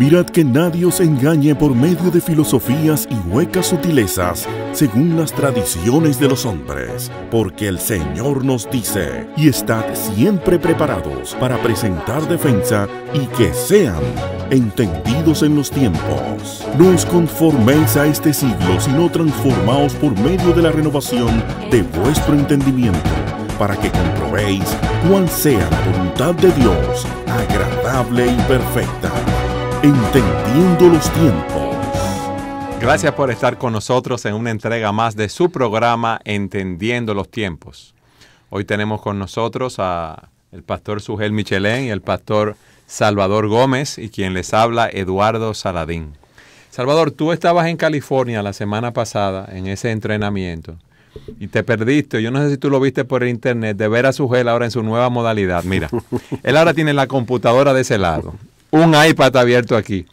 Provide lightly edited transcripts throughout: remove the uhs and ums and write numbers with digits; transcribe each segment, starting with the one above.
Mirad que nadie os engañe por medio de filosofías y huecas sutilezas, según las tradiciones de los hombres, porque el Señor nos dice, y estad siempre preparados para presentar defensa y que sean entendidos en los tiempos. No os conforméis a este siglo, sino transformaos por medio de la renovación de vuestro entendimiento, para que comprobéis cuál sea la voluntad de Dios, agradable y perfecta. Entendiendo los tiempos. Gracias por estar con nosotros en una entrega más de su programa Entendiendo los tiempos. Hoy tenemos con nosotros a el pastor Sugel Michelén y el pastor Salvador Gómez y quien les habla, Eduardo Saladín. Salvador, tú estabas en California la semana pasada en ese entrenamiento y te perdiste, yo no sé si tú lo viste por el internet, de ver a Sugel ahora en su nueva modalidad. Mira, él ahora tiene la computadora de ese lado, un iPad abierto aquí.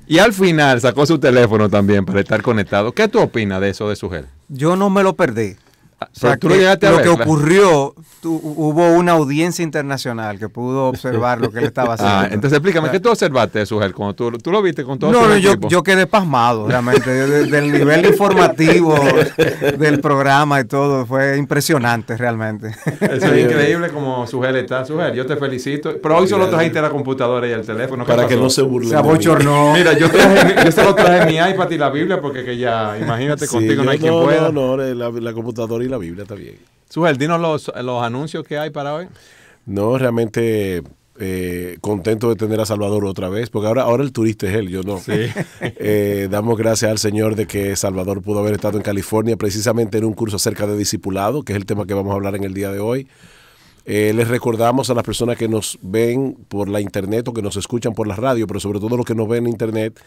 Y al final sacó su teléfono también para estar conectado. ¿Qué tú opinas de eso de Sugel? Yo no me lo perdí. O sea, tú lo llegaste a ver, que ocurrió, hubo una audiencia internacional que pudo observar lo que él estaba haciendo. Entonces explícame, ¿qué tú observaste, Sugel? Cuando tú lo viste con todo No, yo quedé pasmado, realmente, del nivel informativo del programa y todo, fue impresionante realmente. Eso es increíble como Sugel está. Sugel, yo te felicito, pero hoy solo trajiste la computadora y el teléfono. Para que no se burlen. Se abochornó. Mira, yo solo traje mi iPad y la Biblia porque que ya, imagínate, Sí, contigo no hay quien pueda. No, la computadora y la Biblia está bien. Sugel, dinos los anuncios que hay para hoy. No, realmente contento de tener a Salvador otra vez, porque ahora el turista es él, yo no. Sí. Damos gracias al Señor de que Salvador pudo haber estado en California precisamente en un curso acerca de discipulado, que es el tema que vamos a hablar en el día de hoy. Les recordamos a las personas que nos ven por la internet o que nos escuchan por la radio, pero sobre todo los que nos ven en internet,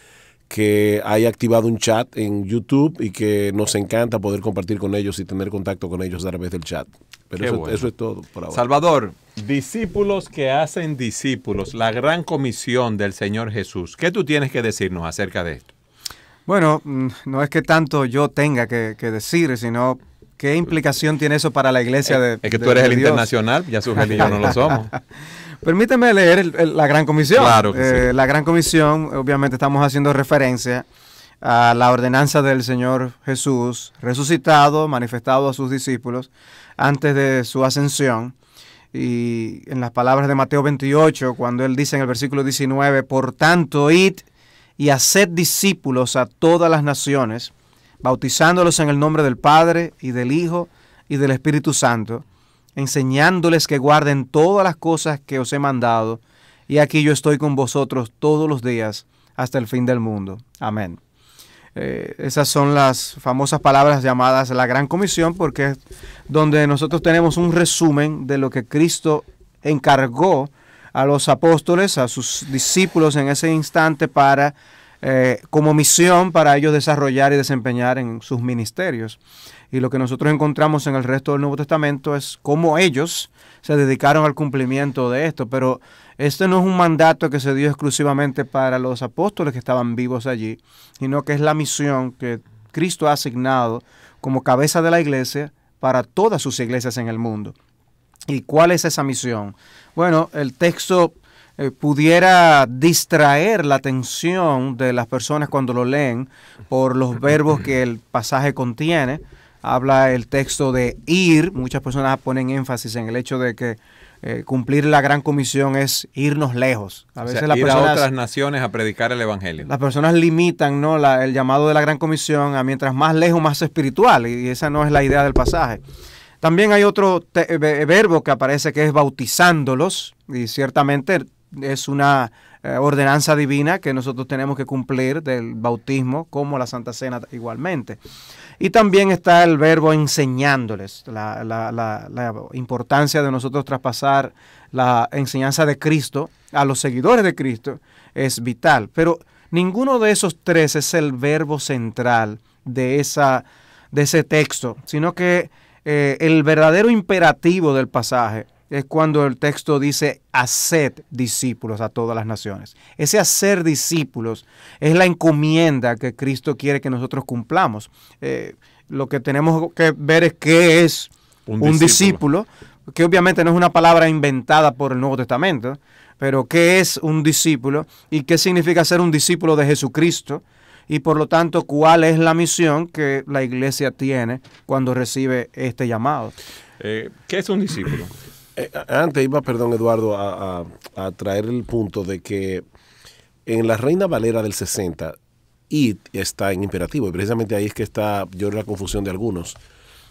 que hay activado un chat en YouTube y que nos encanta poder compartir con ellos y tener contacto con ellos a través del chat. Pero eso es todo por ahora. Salvador, discípulos que hacen discípulos, la gran comisión del Señor Jesús. ¿Qué tú tienes que decirnos acerca de esto? Bueno, no es que tanto yo tenga que decir, sino qué implicación tiene eso para la iglesia de Es que tú eres el internacional, ya Sugel y yo no lo somos. Permíteme leer la Gran Comisión. Claro que sí. La Gran Comisión, obviamente estamos haciendo referencia a la ordenanza del Señor Jesús, resucitado, manifestado a sus discípulos antes de su ascensión. Y en las palabras de Mateo 28, cuando él dice en el versículo 19, por tanto, id y haced discípulos a todas las naciones, bautizándolos en el nombre del Padre y del Hijo y del Espíritu Santo, enseñándoles que guarden todas las cosas que os he mandado, y aquí yo estoy con vosotros todos los días hasta el fin del mundo. Amén. Esas son las famosas palabras llamadas la Gran Comisión, porque es donde nosotros tenemos un resumen de lo que Cristo encargó a los apóstoles, a sus discípulos en ese instante para como misión para ellos desarrollar y desempeñar en sus ministerios. Y lo que nosotros encontramos en el resto del Nuevo Testamento es cómo ellos se dedicaron al cumplimiento de esto. Pero este no es un mandato que se dio exclusivamente para los apóstoles que estaban vivos allí, sino que es la misión que Cristo ha asignado como cabeza de la iglesia para todas sus iglesias en el mundo. ¿Y cuál es esa misión? Bueno, el texto pudiera distraer la atención de las personas cuando lo leen por los verbos que el pasaje contiene. Habla el texto de ir, muchas personas ponen énfasis en el hecho de que cumplir la Gran Comisión es irnos lejos. A veces las ir personas, a otras naciones a predicar el Evangelio. Las personas limitan, ¿no?, el llamado de la Gran Comisión a mientras más lejos, más espiritual, y esa no es la idea del pasaje. También hay otro verbo que aparece que es bautizándolos, y ciertamente es una ordenanza divina que nosotros tenemos que cumplir del bautismo, como la Santa Cena igualmente. Y también está el verbo enseñándoles, la importancia de nosotros traspasar la enseñanza de Cristo a los seguidores de Cristo es vital. Pero ninguno de esos tres es el verbo central de ese texto, sino que el verdadero imperativo del pasaje es cuando el texto dice haced discípulos a todas las naciones. Ese hacer discípulos es la encomienda que Cristo quiere que nosotros cumplamos. Lo que tenemos que ver es qué es un discípulo, que obviamente no es una palabra inventada por el Nuevo Testamento. pero ¿qué es un discípulo y qué significa ser un discípulo de Jesucristo? Y por lo tanto, ¿cuál es la misión que la iglesia tiene cuando recibe este llamado? ¿Qué es un discípulo? Antes iba, perdón, Eduardo, a traer el punto de que en la Reina Valera del 60, id está en imperativo, y precisamente ahí es que está, yo creo, la confusión de algunos.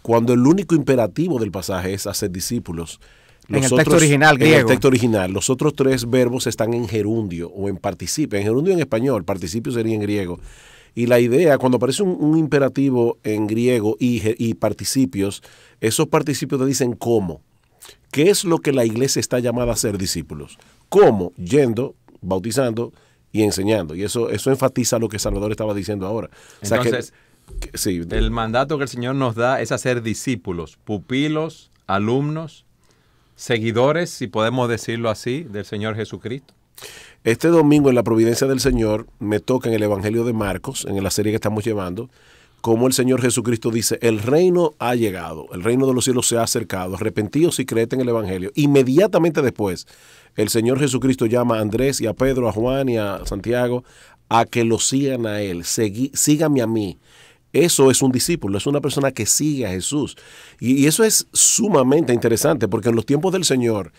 Cuando el único imperativo del pasaje es hacer discípulos. En el texto original griego. En el texto original. Los otros tres verbos están en gerundio o en participio. En gerundio en español, participio sería en griego. Y la idea, cuando aparece un imperativo en griego y participios, esos participios te dicen cómo. ¿Qué es lo que la iglesia está llamada a ser discípulos? ¿Cómo? Yendo, bautizando y enseñando. Y eso enfatiza lo que Salvador estaba diciendo ahora. Entonces, sí, el mandato que el Señor nos da es hacer discípulos, pupilos, alumnos, seguidores, si podemos decirlo así, del Señor Jesucristo. Este domingo en la providencia del Señor me toca en el Evangelio de Marcos, en la serie que estamos llevando, como el Señor Jesucristo dice, el reino ha llegado, el reino de los cielos se ha acercado, arrepentíos y creed en el Evangelio. Inmediatamente después, el Señor Jesucristo llama a Andrés y a Pedro, a Juan y a Santiago a que lo sigan a Él, síganme a mí. Eso es un discípulo, es una persona que sigue a Jesús. Y eso es sumamente interesante porque en los tiempos del Señor,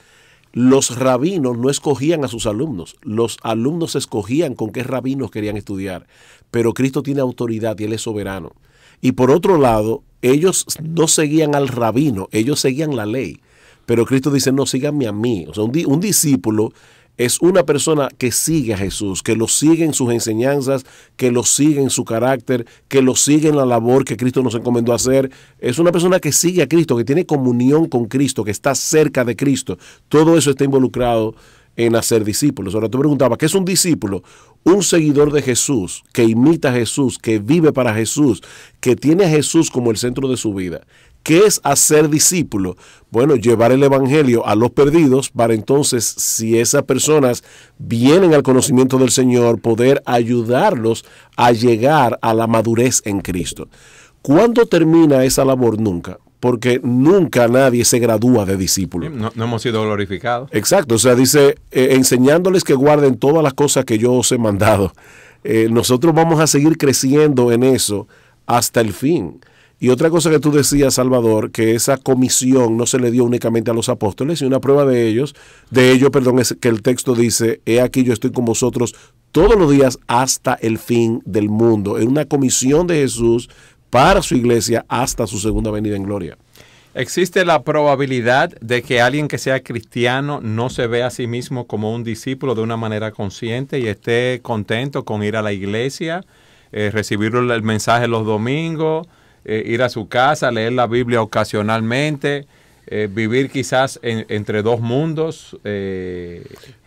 los rabinos no escogían a sus alumnos, los alumnos escogían con qué rabinos querían estudiar, pero Cristo tiene autoridad y Él es soberano. Y por otro lado, ellos no seguían al rabino, ellos seguían la ley, pero Cristo dice, no, síganme a mí. O sea, un discípulo es una persona que sigue a Jesús, que lo sigue en sus enseñanzas, que lo sigue en su carácter, que lo sigue en la labor que Cristo nos encomendó a hacer. Es una persona que sigue a Cristo, que tiene comunión con Cristo, que está cerca de Cristo. Todo eso está involucrado en hacer discípulos. Ahora tú preguntabas, ¿qué es un discípulo? Un seguidor de Jesús, que imita a Jesús, que vive para Jesús, que tiene a Jesús como el centro de su vida. ¿Qué es hacer discípulo? Bueno, llevar el evangelio a los perdidos para entonces, si esas personas vienen al conocimiento del Señor, poder ayudarlos a llegar a la madurez en Cristo. ¿Cuándo termina esa labor? Nunca. Porque nunca nadie se gradúa de discípulo. No hemos sido glorificados. Exacto, o sea, dice, enseñándoles que guarden todas las cosas que yo os he mandado. Nosotros vamos a seguir creciendo en eso hasta el fin. Y otra cosa que tú decías, Salvador, que esa comisión no se le dio únicamente a los apóstoles, y una prueba de ello, es que el texto dice, he aquí yo estoy con vosotros todos los días hasta el fin del mundo. Es una comisión de Jesús para su iglesia hasta su segunda venida en gloria. ¿Existe la probabilidad de que alguien que sea cristiano no se vea a sí mismo como un discípulo de una manera consciente y esté contento con ir a la iglesia, recibir el mensaje los domingos, ir a su casa, leer la Biblia ocasionalmente, vivir quizás entre dos mundos?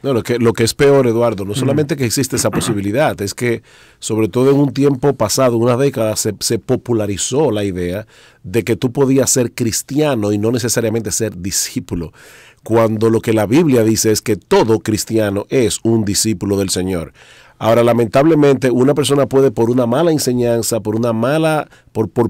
No, lo que es peor, Eduardo, no solamente que existe esa posibilidad, es que sobre todo en un tiempo pasado, una década, se popularizó la idea de que tú podías ser cristiano y no necesariamente ser discípulo, cuando lo que la Biblia dice es que todo cristiano es un discípulo del Señor. Ahora, lamentablemente, una persona puede, por una mala enseñanza, por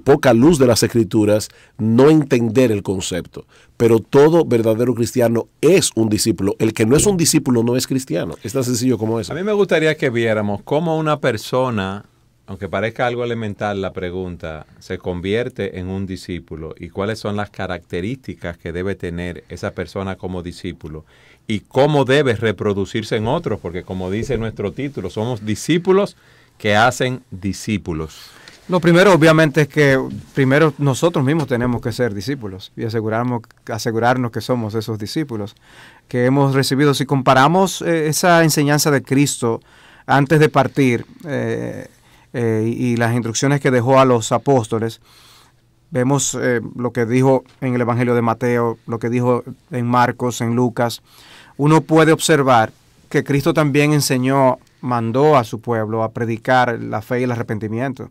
poca luz de las Escrituras, no entender el concepto. Pero todo verdadero cristiano es un discípulo. El que no es un discípulo no es cristiano. Es tan sencillo como eso. A mí me gustaría que viéramos cómo una persona, aunque parezca algo elemental la pregunta, se convierte en un discípulo y cuáles son las características que debe tener esa persona como discípulo. Y cómo debe reproducirse en otros, porque como dice nuestro título, somos discípulos que hacen discípulos. Lo primero, obviamente, es que primero nosotros mismos tenemos que ser discípulos y asegurarnos que somos esos discípulos que hemos recibido. Si comparamos esa enseñanza de Cristo antes de partir y las instrucciones que dejó a los apóstoles, vemos lo que dijo en el Evangelio de Mateo, lo que dijo en Marcos, en Lucas. Uno puede observar que Cristo también mandó a su pueblo a predicar la fe y el arrepentimiento.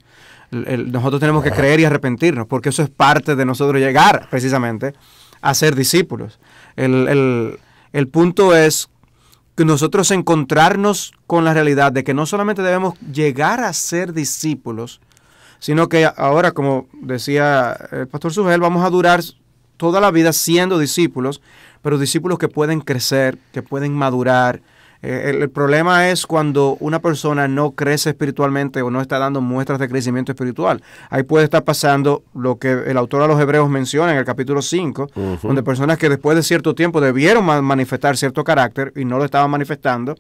Nosotros tenemos que creer y arrepentirnos, porque eso es parte de nosotros llegar precisamente a ser discípulos. El punto es que nosotros encontrarnos con la realidad de que no solamente debemos llegar a ser discípulos, sino que ahora, como decía el pastor Sugel, vamos a durar toda la vida siendo discípulos, pero discípulos que pueden crecer, que pueden madurar. El problema es cuando una persona no crece espiritualmente o no está dando muestras de crecimiento espiritual. Ahí puede estar pasando lo que el autor a los Hebreos menciona en el capítulo 5, donde personas que después de cierto tiempo debieron manifestar cierto carácter y no lo estaban manifestando,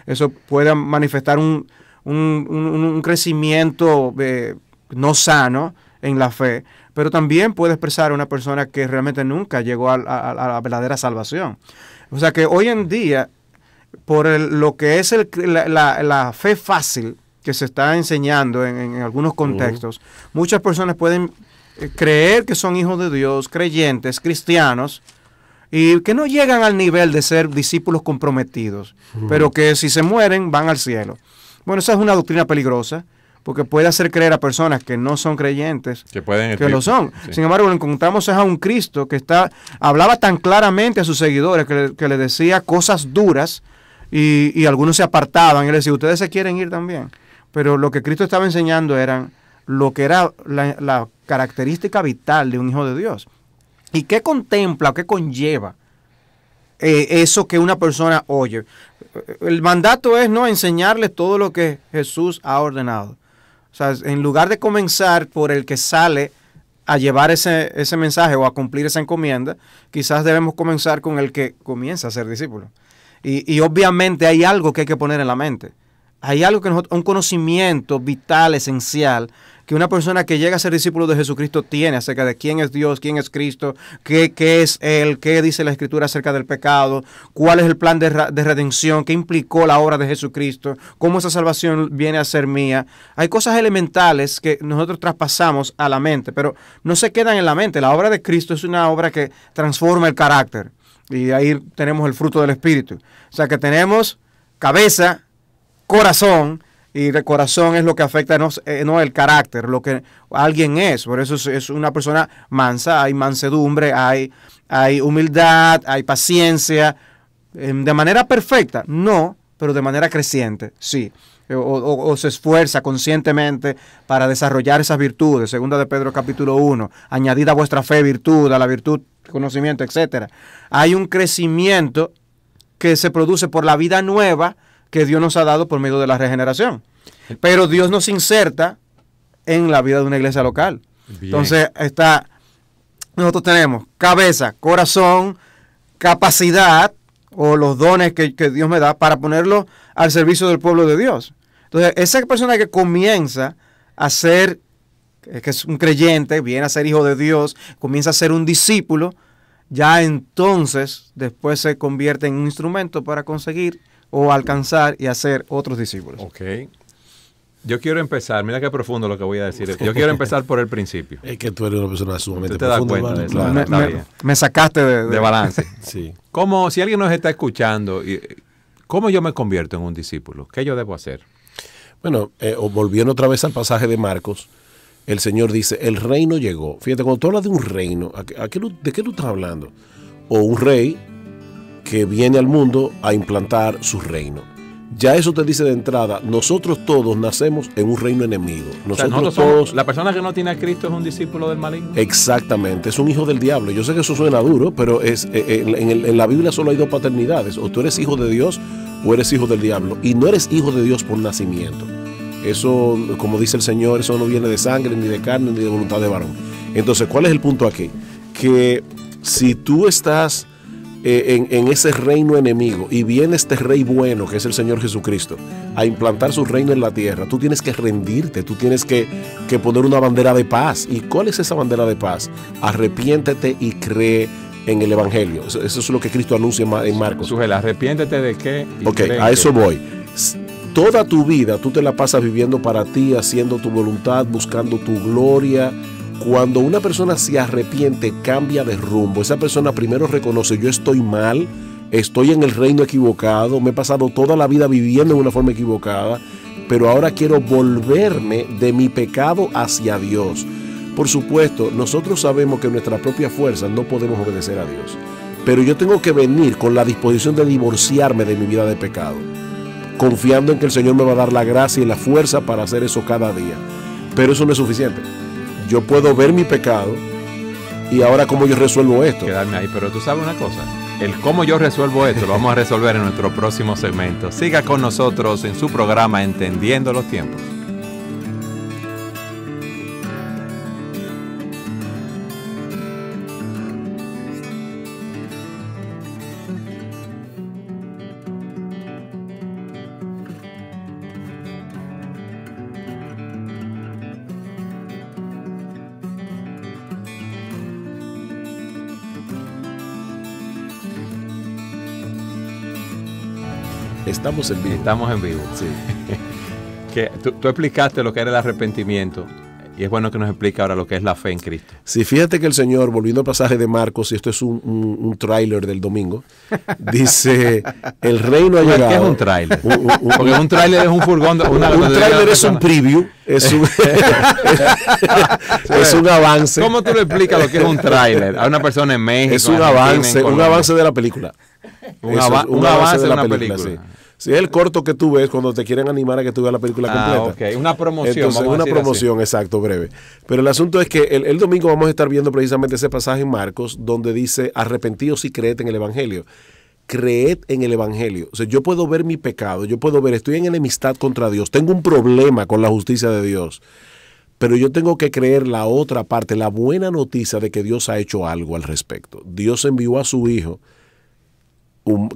eso puede manifestar un crecimiento no sano en la fe, pero también puede expresar a una persona que realmente nunca llegó a la verdadera salvación. O sea que hoy en día, por lo que es la fe fácil que se está enseñando en algunos contextos, muchas personas pueden creer que son hijos de Dios, creyentes, cristianos, y que no llegan al nivel de ser discípulos comprometidos, pero que si se mueren van al cielo. Bueno, esa es una doctrina peligrosa, porque puede hacer creer a personas que no son creyentes que lo son. Sí. Sin embargo, lo encontramos es a un Cristo que hablaba tan claramente a sus seguidores que le decía cosas duras, y algunos se apartaban y le decían, ustedes se quieren ir también. Pero lo que Cristo estaba enseñando eran lo que era la característica vital de un hijo de Dios. ¿Y qué contempla, qué conlleva eso que una persona oye? El mandato es no enseñarles todo lo que Jesús ha ordenado. O sea, en lugar de comenzar por el que sale a llevar ese mensaje o a cumplir esa encomienda, quizás debemos comenzar con el que comienza a ser discípulo. Y obviamente hay algo que hay que poner en la mente. Hay algo un conocimiento vital, esencial, que una persona que llega a ser discípulo de Jesucristo tiene acerca de quién es Dios, quién es Cristo, qué es Él, qué dice la Escritura acerca del pecado, cuál es el plan de redención, qué implicó la obra de Jesucristo, cómo esa salvación viene a ser mía. Hay cosas elementales que nosotros traspasamos a la mente, pero no se quedan en la mente. La obra de Cristo es una obra que transforma el carácter. Y ahí tenemos el fruto del Espíritu. O sea que tenemos cabeza, corazón, y el corazón es lo que afecta no el carácter, lo que alguien es. Por eso es una persona mansa, hay mansedumbre, hay humildad, hay paciencia. De manera perfecta, no, pero de manera creciente, sí. O se esfuerza conscientemente para desarrollar esas virtudes. Segunda de Pedro capítulo 1, añadid a vuestra fe virtud, a la virtud conocimiento, etcétera. Hay un crecimiento que se produce por la vida nueva que Dios nos ha dado por medio de la regeneración. Pero Dios nos inserta en la vida de una iglesia local. Bien. Entonces nosotros tenemos cabeza, corazón, capacidad o los dones que Dios me da para ponerlo al servicio del pueblo de Dios. Entonces, esa persona que comienza a ser, que es un creyente, viene a ser hijo de Dios, comienza a ser un discípulo, ya entonces después se convierte en un instrumento para conseguir o alcanzar y hacer otros discípulos. Ok. Yo quiero empezar, mira qué profundo lo que voy a decir. Yo quiero empezar por el principio. Es que tú eres una persona sumamente profunda. ¿Te das cuenta de eso? Claro. Me sacaste de balance. Sí. Como si alguien nos está escuchando, ¿cómo yo me convierto en un discípulo? ¿Qué yo debo hacer? Bueno, volviendo otra vez al pasaje de Marcos, el Señor dice, el reino llegó. Fíjate, cuando tú hablas de un reino, ¿de qué tú estás hablando? O un rey que viene al mundo a implantar su reino. Ya eso te dice de entrada, nosotros todos nacemos en un reino enemigo. Nosotros todos, la persona que no tiene a Cristo es un discípulo del maligno. Exactamente, es un hijo del diablo. Yo sé que eso suena duro, pero en la Biblia solo hay dos paternidades. O tú eres hijo de Dios o eres hijo del diablo. Y no eres hijo de Dios por nacimiento. Eso, como dice el Señor, eso no viene de sangre, ni de carne, ni de voluntad de varón. Entonces, ¿cuál es el punto aquí? Que si tú estás en ese reino enemigo y viene este rey bueno, que es el Señor Jesucristo, a implantar su reino en la tierra, tú tienes que rendirte, tú tienes que poner una bandera de paz. ¿Y cuál es esa bandera de paz? Arrepiéntete y cree en el Evangelio. Eso es lo que Cristo anuncia en Marcos. Sujel, arrepiéntete de qué. Ok, a eso voy. Toda tu vida tú te la pasas viviendo para ti, haciendo tu voluntad, buscando tu gloria. Cuando una persona se arrepiente, cambia de rumbo. Esa persona primero reconoce, yo estoy mal, estoy en el reino equivocado, me he pasado toda la vida viviendo de una forma equivocada, pero ahora quiero volverme de mi pecado hacia Dios. Por supuesto, nosotros sabemos que en nuestra propia fuerza no podemos obedecer a Dios, pero yo tengo que venir con la disposición de divorciarme de mi vida de pecado, confiando en que el Señor me va a dar la gracia y la fuerza para hacer eso cada día. Pero eso no es suficiente. Yo puedo ver mi pecado y ahora cómo yo resuelvo esto. Quedarme ahí, pero tú sabes una cosa, el cómo yo resuelvo esto lo vamos a resolver en nuestro próximo segmento. Siga con nosotros en su programa Entendiendo los Tiempos. Estamos en vivo. Estamos en vivo. Sí. Que tú explicaste lo que era el arrepentimiento y es bueno que nos explique ahora lo que es la fe en Cristo. Sí, fíjate que el Señor, volviendo al pasaje de Marcos, y esto es un tráiler del domingo, dice, el reino ha llegado. ¿Qué es un tráiler? Porque un tráiler es un furgón. Un tráiler es un preview, es un avance. ¿Cómo tú le explicas lo que es un tráiler a una persona en México? Es un avance de la película. Un avance de una película. Sí. Sí, es el corto que tú ves cuando te quieren animar a que tú veas la película completa. Ok, una promoción. Entonces, una promoción, exacto, breve. Pero el asunto es que el domingo vamos a estar viendo precisamente ese pasaje en Marcos donde dice, arrepentíos y creed en el Evangelio. Creed en el Evangelio. O sea, yo puedo ver mi pecado, yo puedo ver, estoy en enemistad contra Dios, tengo un problema con la justicia de Dios, pero yo tengo que creer la otra parte, la buena noticia de que Dios ha hecho algo al respecto. Dios envió a su Hijo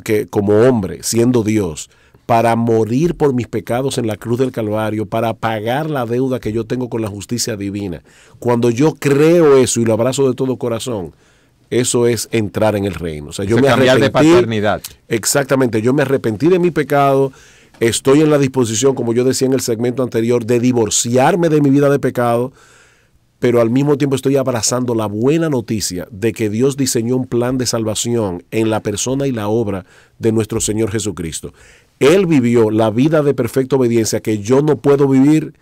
que como hombre, siendo Dios, para morir por mis pecados en la cruz del Calvario, para pagar la deuda que yo tengo con la justicia divina. Cuando yo creo eso y lo abrazo de todo corazón, eso es entrar en el reino. O sea, yo me cambiar de paternidad. Exactamente, yo me arrepentí de mi pecado, estoy en la disposición, como yo decía en el segmento anterior, de divorciarme de mi vida de pecado, pero al mismo tiempo estoy abrazando la buena noticia de que Dios diseñó un plan de salvación en la persona y la obra de nuestro Señor Jesucristo. Él vivió la vida de perfecta obediencia que yo no puedo vivir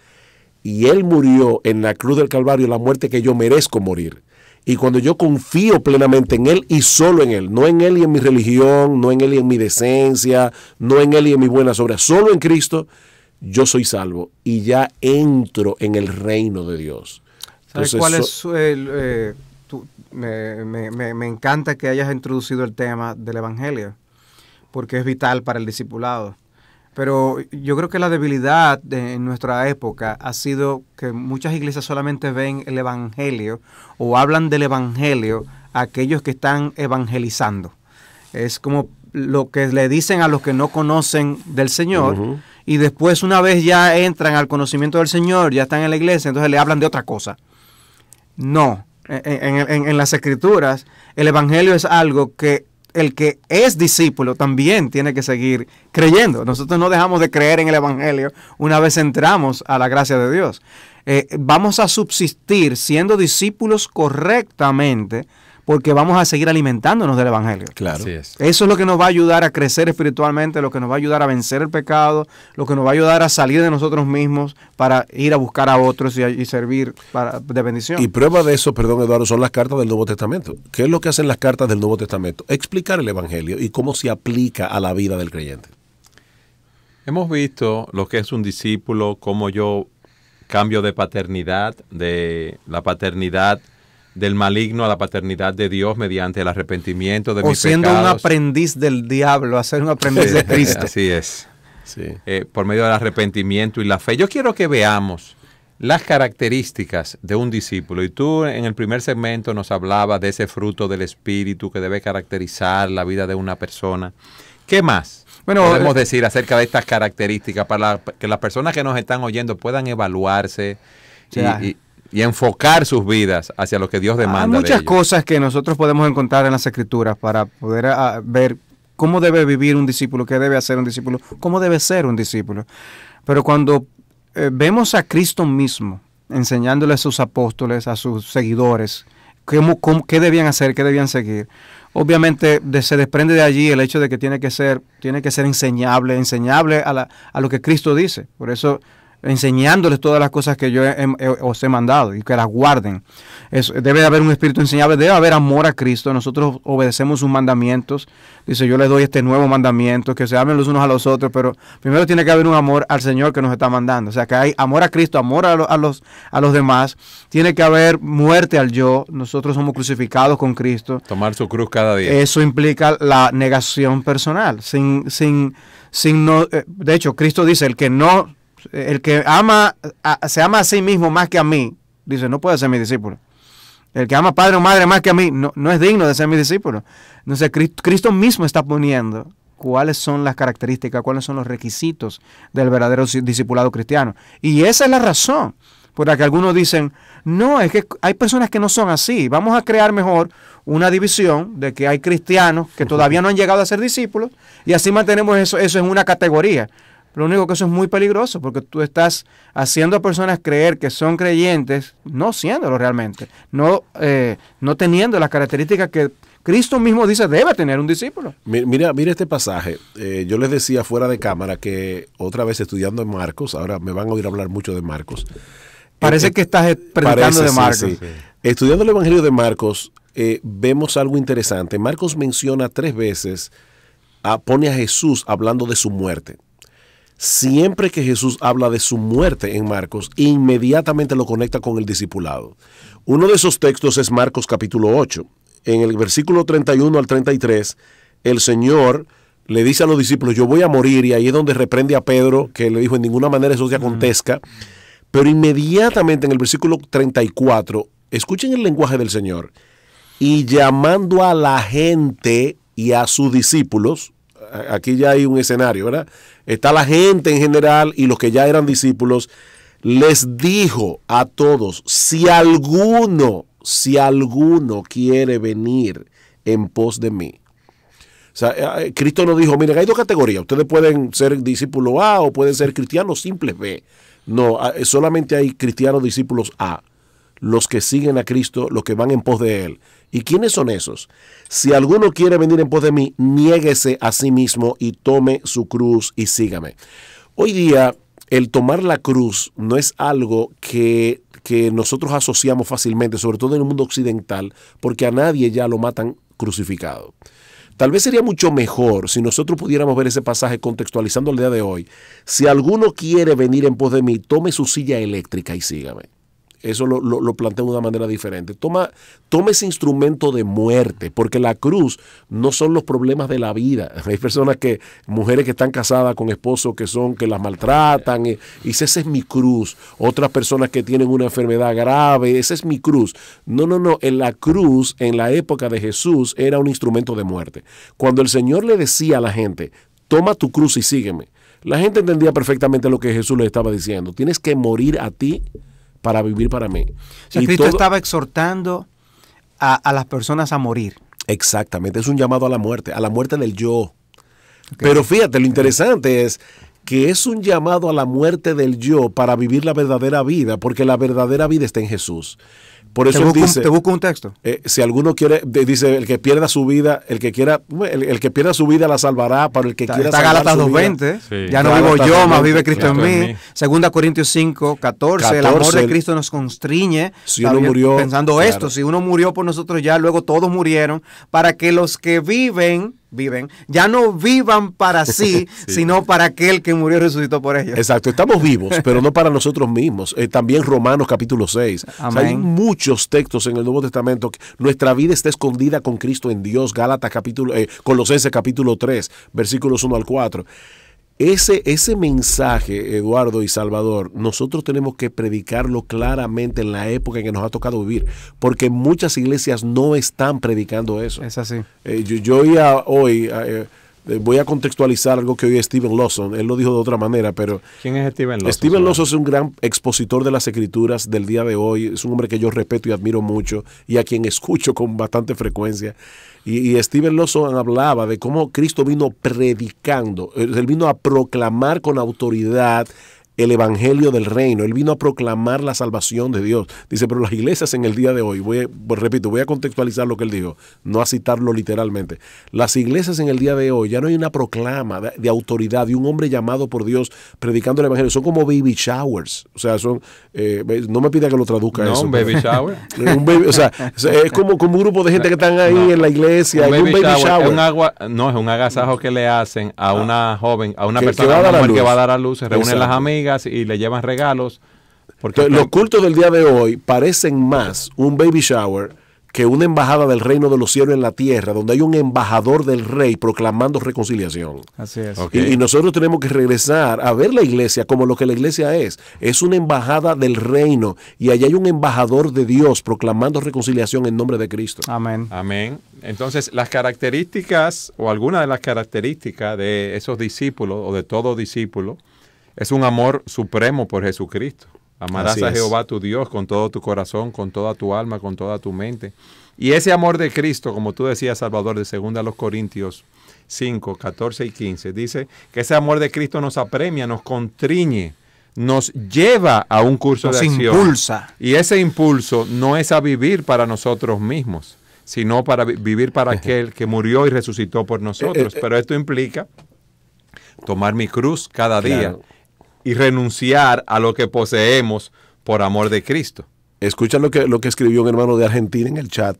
y Él murió en la cruz del Calvario la muerte que yo merezco morir. Y cuando yo confío plenamente en Él y solo en Él, no en Él y en mi religión, no en Él y en mi decencia, no en Él y en mis buenas obras, solo en Cristo, yo soy salvo y ya entro en el reino de Dios. ¿Sabes cuál es me encanta que hayas introducido el tema del Evangelio, porque es vital para el discipulado. Pero yo creo que la debilidad en nuestra época ha sido que muchas iglesias solamente ven el Evangelio o hablan del Evangelio a aquellos que están evangelizando. Es como lo que le dicen a los que no conocen del Señor, y después una vez ya entran al conocimiento del Señor, ya están en la iglesia, entonces le hablan de otra cosa. No, en las Escrituras el Evangelio es algo que el que es discípulo también tiene que seguir creyendo. Nosotros no dejamos de creer en el Evangelio una vez entramos a la gracia de Dios. Vamos a subsistir siendo discípulos correctamente porque vamos a seguir alimentándonos del Evangelio. Claro. Así es. Eso es lo que nos va a ayudar a crecer espiritualmente, lo que nos va a ayudar a vencer el pecado, lo que nos va a ayudar a salir de nosotros mismos para ir a buscar a otros y servir de bendición. Y prueba de eso, perdón Eduardo, son las cartas del Nuevo Testamento. ¿Qué es lo que hacen las cartas del Nuevo Testamento? Explicar el Evangelio y cómo se aplica a la vida del creyente. Hemos visto lo que es un discípulo, cómo yo cambio de paternidad, de la paternidad del maligno a la paternidad de Dios mediante el arrepentimiento de mis pecados. O siendo un aprendiz del diablo a ser un aprendiz de Cristo. Así es. Sí. Por medio del arrepentimiento y la fe. Yo quiero que veamos las características de un discípulo. Y tú en el primer segmento nos hablabas de ese fruto del Espíritu que debe caracterizar la vida de una persona. ¿Qué más podemos decir acerca de estas características para que las personas que nos están oyendo puedan evaluarse y enfocar sus vidas hacia lo que Dios demanda de ellos? Hay muchas cosas que nosotros podemos encontrar en las Escrituras para poder ver cómo debe vivir un discípulo, qué debe hacer un discípulo, cómo debe ser un discípulo. Pero cuando vemos a Cristo mismo enseñándole a sus apóstoles, a sus seguidores, qué debían hacer, qué debían seguir, obviamente se desprende de allí el hecho de que tiene que ser enseñable a lo que Cristo dice. Por eso enseñándoles todas las cosas que yo os he mandado y que las guarden. Debe de haber un espíritu enseñable, debe haber amor a Cristo. Nosotros obedecemos sus mandamientos. Dice, yo les doy este nuevo mandamiento, que se amen los unos a los otros, pero primero tiene que haber un amor al Señor que nos está mandando. O sea, que hay amor a Cristo, amor a los demás. Tiene que haber muerte al yo. Nosotros somos crucificados con Cristo. Tomar su cruz cada día. Eso implica la negación personal. De hecho, Cristo dice, el que se ama a sí mismo más que a mí, dice, no puede ser mi discípulo. El que ama padre o madre más que a mí no es digno de ser mi discípulo. Entonces Cristo mismo está poniendo cuáles son las características, cuáles son los requisitos del verdadero discipulado cristiano. Y esa es la razón por la que algunos dicen, no, es que hay personas que no son así. Vamos a crear mejor una división de que hay cristianos que todavía no han llegado a ser discípulos y así mantenemos eso en una categoría. Lo único que eso es muy peligroso porque tú estás haciendo a personas creer que son creyentes, no siéndolo realmente, no teniendo las características que Cristo mismo dice debe tener un discípulo. Mira este pasaje. Yo les decía fuera de cámara que otra vez estudiando en Marcos, ahora me van a oír hablar mucho de Marcos. Parece que estás predicando de Marcos. Sí. Estudiando el Evangelio de Marcos, vemos algo interesante. Marcos menciona 3 veces, pone a Jesús hablando de su muerte. Siempre que Jesús habla de su muerte en Marcos, inmediatamente lo conecta con el discipulado. Uno de esos textos es Marcos capítulo 8. En el versículo 31 al 33, el Señor le dice a los discípulos, yo voy a morir, y ahí es donde reprende a Pedro, que le dijo, en ninguna manera eso te acontezca. Pero inmediatamente en el versículo 34, escuchen el lenguaje del Señor, y llamando a la gente y a sus discípulos, aquí ya hay un escenario, ¿verdad? Está la gente en general y los que ya eran discípulos, les dijo a todos, si alguno quiere venir en pos de mí. O sea, Cristo nos dijo, miren, hay 2 categorías, ustedes pueden ser discípulos A o pueden ser cristianos simples B. No, solamente hay cristianos discípulos A, los que siguen a Cristo, los que van en pos de Él. ¿Y quiénes son esos? Si alguno quiere venir en pos de mí, niéguese a sí mismo y tome su cruz y sígame. Hoy día, el tomar la cruz no es algo que nosotros asociamos fácilmente, sobre todo en el mundo occidental, porque a nadie ya lo matan crucificado. Tal vez sería mucho mejor si nosotros pudiéramos ver ese pasaje contextualizando el día de hoy. Si alguno quiere venir en pos de mí, tome su silla eléctrica y sígame. Eso lo planteo de una manera diferente. Toma ese instrumento de muerte, porque la cruz no son los problemas de la vida. Hay personas mujeres que están casadas con esposos que las maltratan, y dice, esa es mi cruz. Otras personas que tienen una enfermedad grave, esa es mi cruz. No. En la cruz, en la época de Jesús, era un instrumento de muerte. Cuando el Señor le decía a la gente, toma tu cruz y sígueme, la gente entendía perfectamente lo que Jesús le estaba diciendo. Tienes que morir a ti para vivir para mí. O sea, Cristo estaba exhortando a las personas a morir. Exactamente, es un llamado a la muerte del yo. Okay. Pero fíjate, lo interesante es que es un llamado a la muerte del yo para vivir la verdadera vida, porque la verdadera vida está en Jesús. Por eso dice, te busco un texto. Si alguno quiere, dice, el que pierda su vida, el que pierda su vida la salvará, para el que quiera salvar Gálatas su 2:20, sí. Ya no vivo yo, más vive Cristo en mí. 2 Corintios 5:14, el amor de Cristo nos constriñe. Si uno murió, pensando claro. Esto, si uno murió por nosotros ya, luego todos murieron, para que los que viven, ya no vivan para sí, sino para aquel que murió y resucitó por ellos. Exacto, estamos vivos, pero no para nosotros mismos. También Romanos capítulo 6. O sea, hay muchos textos en el Nuevo Testamento. Nuestra vida está escondida con Cristo en Dios. Colosenses capítulo 3, versículos 1 al 4. Ese mensaje, Eduardo y Salvador, nosotros tenemos que predicarlo claramente en la época en que nos ha tocado vivir, porque muchas iglesias no están predicando eso. Es así. Yo oía hoy, voy a contextualizar algo que oía Steven Lawson, él lo dijo de otra manera, pero... ¿Quién es Steven Lawson? Steven Lawson es un gran expositor de las escrituras del día de hoy, es un hombre que yo respeto y admiro mucho, y a quien escucho con bastante frecuencia. Y Steven Lawson hablaba de cómo Cristo vino predicando, él vino a proclamar con autoridad el evangelio del reino. Él vino a proclamar la salvación de Dios. Dice, pero las iglesias en el día de hoy, voy a contextualizar lo que él dijo, no a citarlo literalmente. Las iglesias en el día de hoy ya no hay una proclama de autoridad de un hombre llamado por Dios predicando el evangelio. Son como baby showers. O sea, son, no me pida que lo traduzca eso. Un baby shower. O sea, es como un grupo de gente que están ahí en la iglesia. Un baby shower. Es un agasajo que le hacen a una joven, a una persona que va a dar a luz. Se reúnen las amigas y le llevan regalos. Porque los cultos del día de hoy parecen más un baby shower que una embajada del reino de los cielos en la tierra, donde hay un embajador del rey proclamando reconciliación. Así es. Okay. Y nosotros tenemos que regresar a ver la iglesia como lo que la iglesia es. Es una embajada del reino y allá hay un embajador de Dios proclamando reconciliación en nombre de Cristo. Amén. Amén. Entonces, las características o algunas de las características de esos discípulos o de todo discípulo es un amor supremo por Jesucristo. Amarás a Jehová tu Dios con todo tu corazón, con toda tu alma, con toda tu mente. Y ese amor de Cristo, como tú decías, Salvador, de 2 Corintios 5, 14 y 15, dice que ese amor de Cristo nos apremia, nos constriñe, nos lleva a un curso de acción. Nos impulsa. Y ese impulso no es a vivir para nosotros mismos, sino para vivir para aquel que murió y resucitó por nosotros. Pero esto implica tomar mi cruz cada día y renunciar a lo que poseemos por amor de Cristo. Escucha lo que escribió un hermano de Argentina en el chat.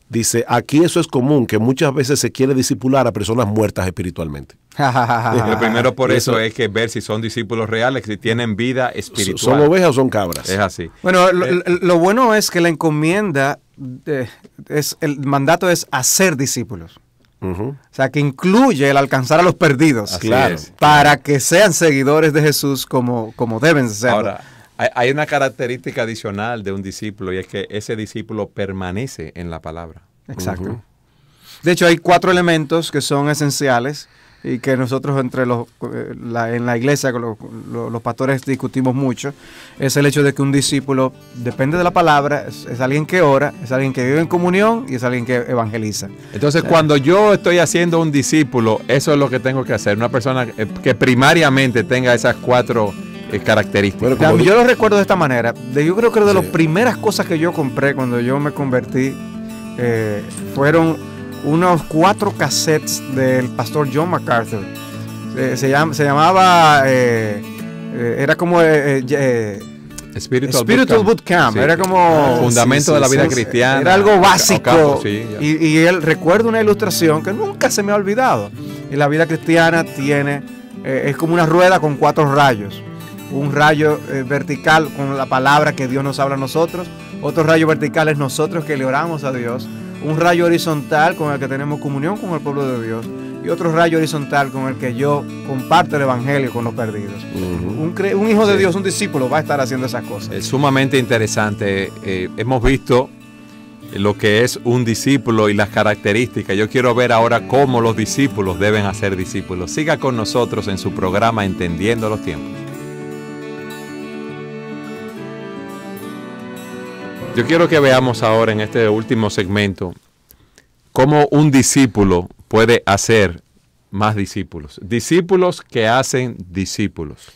Dice, aquí eso es común, que muchas veces se quiere discipular a personas muertas espiritualmente. Lo primero por eso es que ver si son discípulos reales, si tienen vida espiritual. ¿Son ovejas o son cabras? Es así. Bueno, lo bueno es que la encomienda, el mandato es hacer discípulos. O sea, que incluye el alcanzar a los perdidos. Claro. Para que sean seguidores de Jesús como deben ser. Ahora, hay una característica adicional de un discípulo y es que ese discípulo permanece en la palabra. Exacto. De hecho, hay 4 elementos que son esenciales y que nosotros en la iglesia con los pastores discutimos mucho. Es el hecho de que un discípulo depende de la palabra, es alguien que ora, es alguien que vive en comunión y es alguien que evangeliza. Entonces, cuando yo estoy haciendo un discípulo, eso es lo que tengo que hacer. Una persona que primariamente tenga esas 4 características. Bueno, yo lo recuerdo de esta manera. Yo creo que de las primeras cosas que yo compré cuando yo me convertí fueron unos 4 cassettes del pastor John MacArthur. Se llamaba, era como Spiritual Bootcamp. Sí. Era como fundamento de la vida cristiana. Era algo básico. Y él recuerda una ilustración que nunca se me ha olvidado. Y la vida cristiana es como una rueda con 4 rayos. Un rayo vertical con la palabra que Dios nos habla a nosotros. Otro rayo vertical es nosotros que le oramos a Dios. Un rayo horizontal con el que tenemos comunión con el pueblo de Dios. Y otro rayo horizontal con el que yo comparto el evangelio con los perdidos. Un hijo de Dios, un discípulo, va a estar haciendo esas cosas. Es sumamente interesante. Hemos visto lo que es un discípulo y las características. Yo quiero ver ahora cómo los discípulos deben hacer discípulos. Siga con nosotros en su programa Entendiendo los Tiempos. Yo quiero que veamos ahora en este último segmento cómo un discípulo puede hacer más discípulos. Discípulos que hacen discípulos.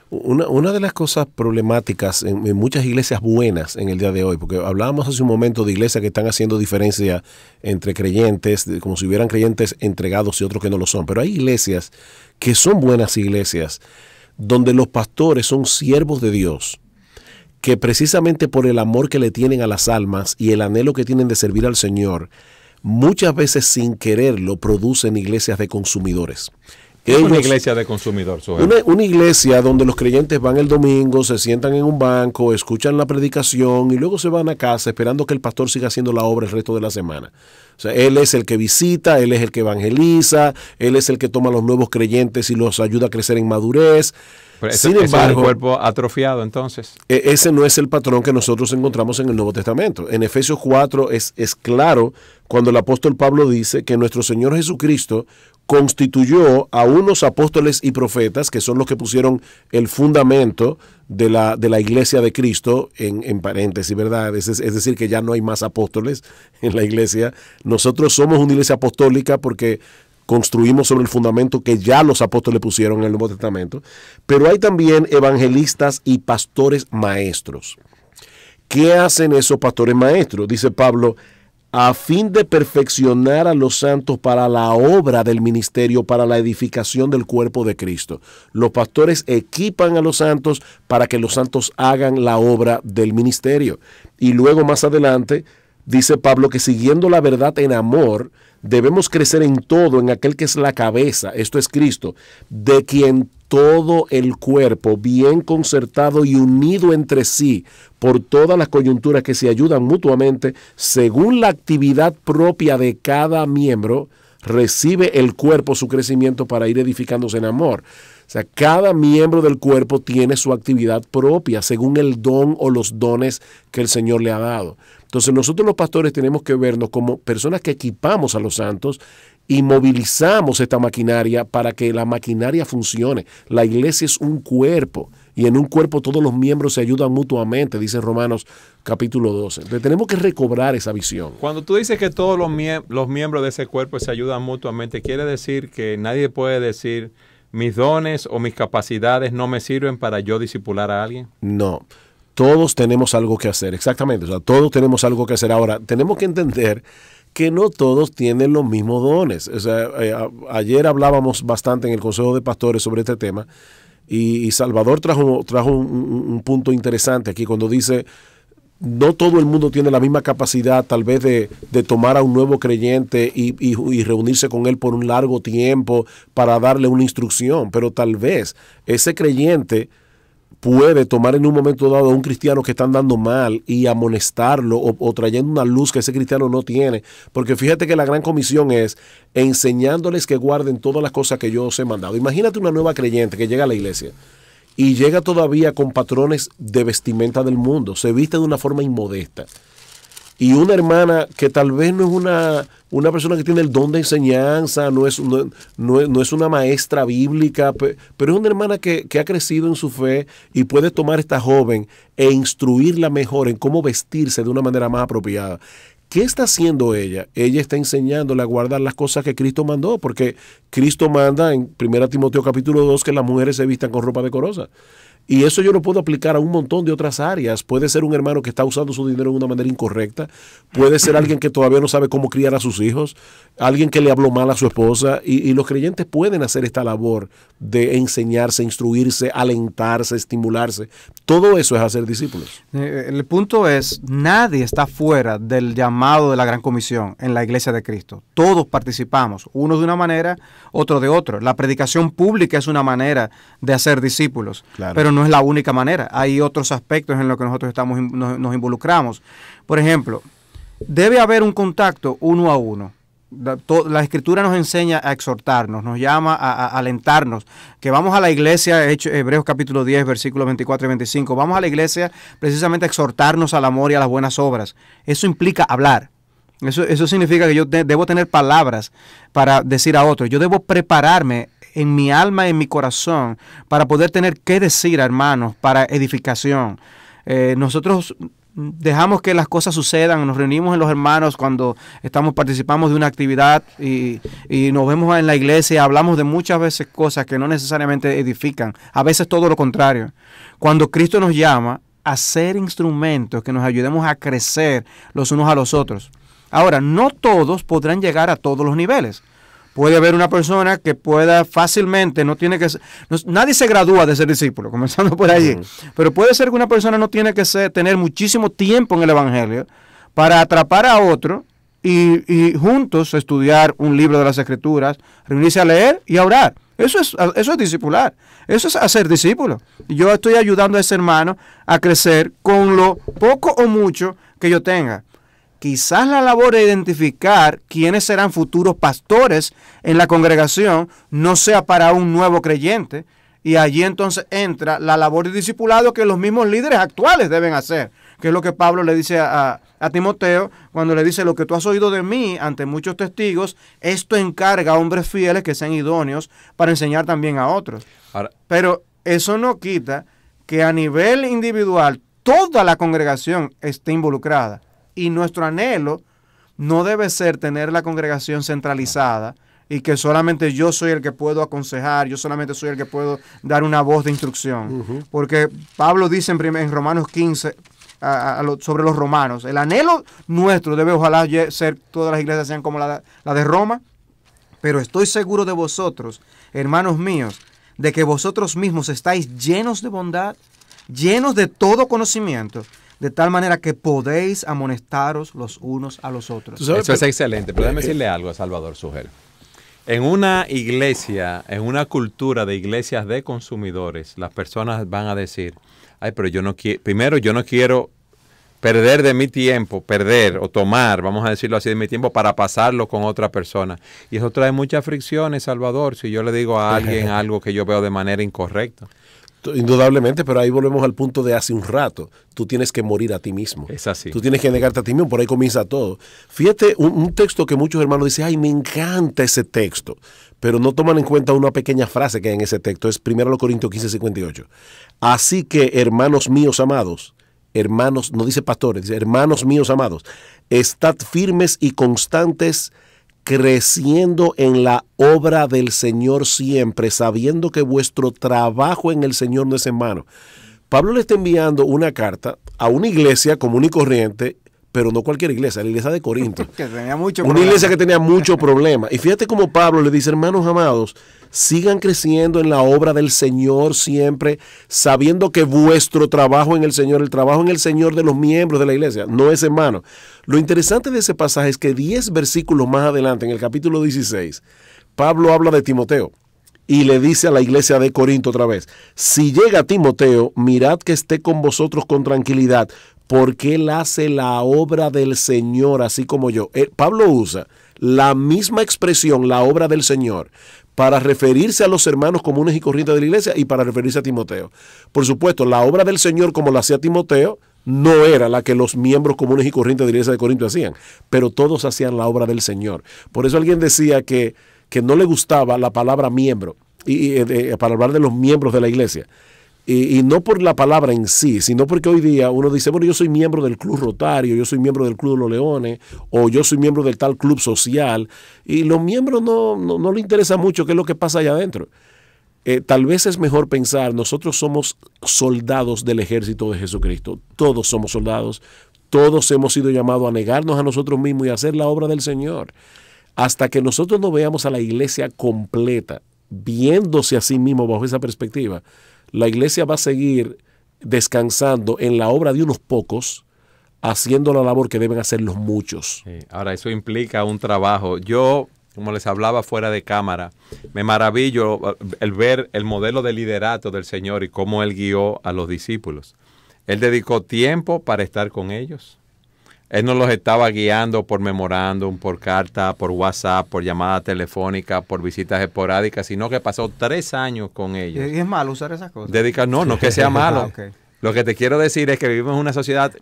Una de las cosas problemáticas en muchas iglesias buenas en el día de hoy, porque hablábamos hace un momento de iglesias que están haciendo diferencia entre creyentes, como si hubieran creyentes entregados y otros que no lo son, pero hay iglesias que son buenas iglesias, donde los pastores son siervos de Dios, que precisamente por el amor que le tienen a las almas y el anhelo que tienen de servir al Señor, muchas veces sin quererlo producen iglesias de consumidores. Una iglesia de consumidor. Una iglesia donde los creyentes van el domingo, se sientan en un banco, escuchan la predicación y luego se van a casa esperando que el pastor siga haciendo la obra el resto de la semana. O sea, él es el que visita, él es el que evangeliza, él es el que toma a los nuevos creyentes y los ayuda a crecer en madurez. Sin embargo, es un cuerpo atrofiado, entonces. Ese no es el patrón que nosotros encontramos en el Nuevo Testamento. En Efesios 4 es claro cuando el apóstol Pablo dice que nuestro Señor Jesucristo constituyó a unos apóstoles y profetas, que son los que pusieron el fundamento de la iglesia de Cristo, en paréntesis, ¿verdad? Es decir, que ya no hay más apóstoles en la iglesia. Nosotros somos una iglesia apostólica porque construimos sobre el fundamento que ya los apóstoles pusieron en el Nuevo Testamento, pero hay también evangelistas y pastores maestros. ¿Qué hacen esos pastores maestros? Dice Pablo, a fin de perfeccionar a los santos para la obra del ministerio, para la edificación del cuerpo de Cristo. Los pastores equipan a los santos para que los santos hagan la obra del ministerio. Y luego más adelante dice Pablo que siguiendo la verdad en amor, debemos crecer en todo en aquel que es la cabeza, esto es Cristo, de quien todo el cuerpo, bien concertado y unido entre sí por todas las coyunturas que se ayudan mutuamente, según la actividad propia de cada miembro, recibe el cuerpo su crecimiento para ir edificándose en amor. O sea, cada miembro del cuerpo tiene su actividad propia, según el don o los dones que el Señor le ha dado. Entonces nosotros los pastores tenemos que vernos como personas que equipamos a los santos y movilizamos esta maquinaria para que la maquinaria funcione. La iglesia es un cuerpo y en un cuerpo todos los miembros se ayudan mutuamente, dice Romanos capítulo 12. Entonces tenemos que recobrar esa visión. Cuando tú dices que todos los miembros de ese cuerpo se ayudan mutuamente, quiere decir que nadie puede decir mis dones o mis capacidades no me sirven para yo discipular a alguien. No. Todos tenemos algo que hacer, exactamente. O sea, todos tenemos algo que hacer. Ahora, tenemos que entender que no todos tienen los mismos dones. O sea, ayer hablábamos bastante en el Consejo de Pastores sobre este tema y Salvador trajo un punto interesante aquí cuando dice, no todo el mundo tiene la misma capacidad tal vez de tomar a un nuevo creyente y reunirse con él por un largo tiempo para darle una instrucción, pero tal vez ese creyente puede tomar en un momento dado a un cristiano que está andando mal y amonestarlo o trayendo una luz que ese cristiano no tiene, porque fíjate que la gran comisión es enseñándoles que guarden todas las cosas que yo os he mandado. Imagínate una nueva creyente que llega a la iglesia y llega todavía con patrones de vestimenta del mundo, se viste de una forma inmodesta. Y una hermana que tal vez no es una persona que tiene el don de enseñanza, no es una maestra bíblica, pero es una hermana que ha crecido en su fe y puede tomar a esta joven e instruirla mejor en cómo vestirse de una manera más apropiada. ¿Qué está haciendo ella? Ella está enseñándole a guardar las cosas que Cristo mandó, porque Cristo manda en 1 Timoteo capítulo 2 que las mujeres se vistan con ropa decorosa. Y eso yo lo puedo aplicar a un montón de otras áreas. Puede ser un hermano que está usando su dinero de una manera incorrecta. Puede ser alguien que todavía no sabe cómo criar a sus hijos. Alguien que le habló mal a su esposa. Y los creyentes pueden hacer esta labor de enseñarse, instruirse, alentarse, estimularse. Todo eso es hacer discípulos. El punto es, nadie está fuera del llamado de la Gran Comisión en la Iglesia de Cristo. Todos participamos, uno de una manera, otro de otra. La predicación pública es una manera de hacer discípulos, claro, pero no es la única manera. Hay otros aspectos en los que nosotros nos involucramos. Por ejemplo, debe haber un contacto uno a uno. La Escritura nos enseña a exhortarnos, nos llama a alentarnos, que vamos a la iglesia, Hebreos capítulo 10, versículos 24 y 25, vamos a la iglesia precisamente a exhortarnos al amor y a las buenas obras. Eso implica hablar. Eso significa que yo debo tener palabras para decir a otros. Yo debo prepararme en mi alma, en mi corazón, para poder tener qué decir a hermanos, para edificación. Nosotros dejamos que las cosas sucedan, nos reunimos en los hermanos cuando participamos de una actividad y nos vemos en la iglesia, hablamos de muchas veces cosas que no necesariamente edifican, a veces todo lo contrario. Cuando Cristo nos llama a ser instrumentos que nos ayudemos a crecer los unos a los otros. Ahora, no todos podrán llegar a todos los niveles. Puede haber una persona que pueda fácilmente, nadie se gradúa de ser discípulo, comenzando por allí, pero puede ser que una persona no tiene que tener muchísimo tiempo en el Evangelio para atrapar a otro y juntos estudiar un libro de las Escrituras, reunirse a leer y a orar. Eso es discipular, eso es hacer discípulo. Yo estoy ayudando a ese hermano a crecer con lo poco o mucho que yo tenga. Quizás la labor de identificar quiénes serán futuros pastores en la congregación no sea para un nuevo creyente, y allí entonces entra la labor de discipulado que los mismos líderes actuales deben hacer, que es lo que Pablo le dice a Timoteo cuando le dice: lo que tú has oído de mí ante muchos testigos, esto encarga a hombres fieles que sean idóneos para enseñar también a otros. Ahora, pero eso no quita que a nivel individual toda la congregación esté involucrada. Y nuestro anhelo no debe ser tener la congregación centralizada y que solamente yo soy el que puedo aconsejar, yo solamente soy el que puedo dar una voz de instrucción. Porque Pablo dice en Romanos 15 sobre los romanos, el anhelo nuestro debe ojalá ser, todas las iglesias sean como la de Roma, pero estoy seguro de vosotros, hermanos míos, de que vosotros mismos estáis llenos de bondad, llenos de todo conocimiento, de tal manera que podéis amonestaros los unos a los otros. Eso es excelente, pero déjame decirle algo a Salvador Sugel. En una iglesia, en una cultura de iglesias de consumidores, las personas van a decir, ay, pero yo no quiero, primero yo no quiero perder de mi tiempo, perder o tomar, vamos a decirlo así, de mi tiempo para pasarlo con otra persona. Y eso trae muchas fricciones, Salvador, si yo le digo a alguien algo que yo veo de manera incorrecta. Indudablemente, pero ahí volvemos al punto de hace un rato. Tú tienes que morir a ti mismo. Es así. Tú tienes que negarte a ti mismo, por ahí comienza todo. Fíjate, un texto que muchos hermanos dicen, ay, me encanta ese texto, pero no toman en cuenta una pequeña frase que hay en ese texto, es 1 Corintios 15:58. Así que, hermanos míos amados, hermanos, no dice pastores, dice hermanos míos amados, estad firmes y constantes, creciendo en la obra del Señor siempre, sabiendo que vuestro trabajo en el Señor no es en vano. Pablo le está enviando una carta a una iglesia común y corriente, pero no cualquier iglesia, la iglesia de Corinto. Que tenía mucho una problema. Iglesia que tenía muchos problemas. Y fíjate cómo Pablo le dice, hermanos amados, sigan creciendo en la obra del Señor siempre, sabiendo que vuestro trabajo en el Señor, el trabajo en el Señor de los miembros de la iglesia, no es en vano. Lo interesante de ese pasaje es que 10 versículos más adelante, en el capítulo 16, Pablo habla de Timoteo y le dice a la iglesia de Corinto otra vez, si llega Timoteo, mirad que esté con vosotros con tranquilidad, porque él hace la obra del Señor, así como yo. Pablo usa la misma expresión, la obra del Señor, para referirse a los hermanos comunes y corrientes de la iglesia y para referirse a Timoteo. Por supuesto, la obra del Señor, como la hacía Timoteo, no era la que los miembros comunes y corrientes de la iglesia de Corinto hacían, pero todos hacían la obra del Señor. Por eso alguien decía que no le gustaba la palabra miembro, para hablar de los miembros de la iglesia. Y no por la palabra en sí, sino porque hoy día uno dice, bueno, yo soy miembro del Club Rotario, yo soy miembro del Club de los Leones, o yo soy miembro del tal club social, y los miembros no le interesa mucho qué es lo que pasa allá adentro. Tal vez es mejor pensar, nosotros somos soldados del ejército de Jesucristo, todos somos soldados, todos hemos sido llamados a negarnos a nosotros mismos y a hacer la obra del Señor. Hasta que nosotros no veamos a la iglesia completa, viéndose a sí mismo bajo esa perspectiva, la iglesia va a seguir descansando en la obra de unos pocos, haciendo la labor que deben hacer los muchos. Sí, ahora, eso implica un trabajo. Yo, como les hablaba fuera de cámara, me maravillo el ver el modelo de liderato del Señor y cómo Él guió a los discípulos. Él dedicó tiempo para estar con ellos. Él no los estaba guiando por memorándum, por carta, por WhatsApp, por llamada telefónica, por visitas esporádicas, sino que pasó 3 años con ellos. ¿Y es malo usar esas cosas? No que sea malo. Okay. Lo que te quiero decir es que vivimos en una sociedad